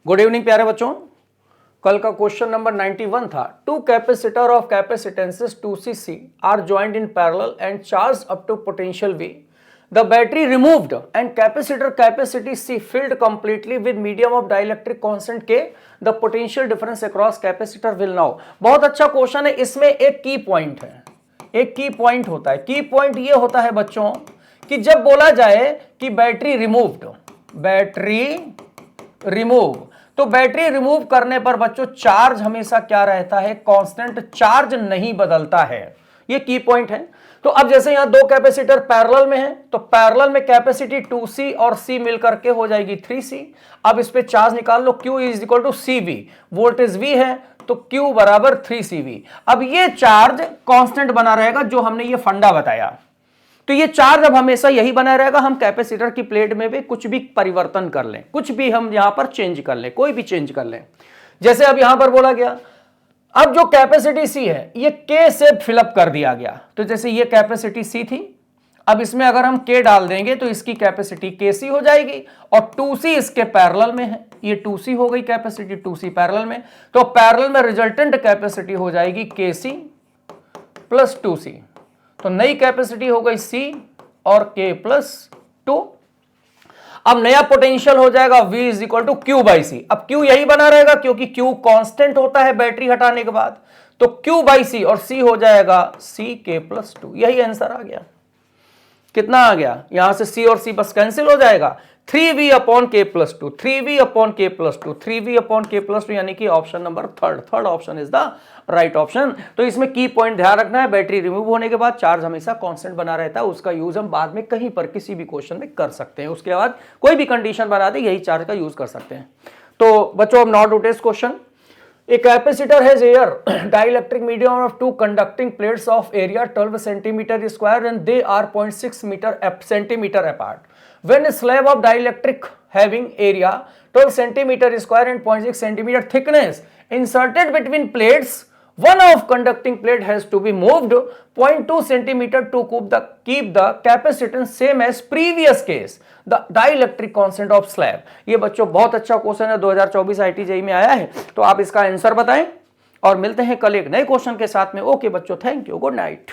Good evening प्यारे बच्चों। कल का क्वेश्चन नंबर 91 था। Two capacitor of capacitances 2cc are joined in parallel and charge up to potential V. The battery removed and capacitor capacity C filled completely with medium of dielectric constant K. The potential difference across capacitor will now. बहुत अच्छा question है। इसमें एक की point है, एक की point होता है। की पॉइंट ये होता है बच्चों कि जब बोला जाए कि बैटरी रिमूव्ड, बैटरी रिमूव, तो बैटरी रिमूव करने पर बच्चों चार्ज हमेशा क्या रहता है? कांस्टेंट, चार्ज नहीं बदलता है। ये की पॉइंट है। तो अब जैसे यहां दो कैपेसिटर पैरेलल में है, तो पैरेलल में कैपेसिटी 2C और C मिलकर के हो जाएगी 3C। अब इस पे चार्ज निकाल लो, Q is equal to CV, voltage V है तो Q बराबर 3CV। अब ये चार्ज कांस्टेंट बना रहेगा, जो हमने ये फंडा बताया। तो ये चार्ज अब हमेशा यही बना रहेगा। हम कैपेसिटर की प्लेट में भी कुछ भी परिवर्तन कर लें, कुछ भी हम यहां पर चेंज कर लें, कोई भी चेंज कर लें। जैसे अब यहां पर बोला गया, अब जो कैपेसिटी C है ये K से फिलअप कर दिया गया। तो जैसे ये कैपेसिटी C थी, अब इसमें अगर हम K डाल देंगे तो इसकी कैपेसिटी KC हो जाएगी और 2C इसके पैरेलल में है। ये 2C हो गई कैपेसिटी, 2C पैरेलल में, तो पैरेलल में रिजल्टेंट कैपेसिटी हो जाएगी KC प्लस 2C। तो नई कैपेसिटी हो गई C और K प्लस 2। अब नया पोटेंशियल हो जाएगा V is equal to Q by C। अब Q यही बना रहेगा क्योंकि Q कांस्टेंट होता है बैटरी हटाने के बाद, तो Q बाई C और C हो जाएगा C K प्लस 2। यही आंसर आ गया। कितना आ गया? यहां से C और C बस कैंसिल हो जाएगा। 3V upon K plus 2, 3V upon K plus 2, 3V upon K plus 2, यानी कि option number third option is the right option. तो इसमें की पॉइंट ध्यान रखना है, बैटरी रिमूव होने के बाद चार्ज हमेशा कांस्टेंट बना रहता है। उसका यूज हम बाद में कहीं पर किसी भी क्वेश्चन में कर सकते हैं। उसके बाद कोई भी कंडीशन बना दे, यही चार्ज का यूज कर सकते हैं। तो बच्चों अब not two question. A capacitor has air dielectric medium of two conducting plates of area 12 centimeter square and they are 0.6 centimeter apart. When a slab of dielectric having area 12 centimeter square and 0.6 centimeter thickness inserted between plates, one of conducting plate has to be moved 0.2 centimeter to keep the capacitance same as previous case. The dielectric constant of slab. ये बच्चों बहुत अच्छा question है, 2024 IIT JEE में आया है। तो आप इसका आंसर बताएं और मिलते हैं कल एक नए क्वेश्चन के साथ में। ओके बच्चों, थैंक यू, गुड नाइट।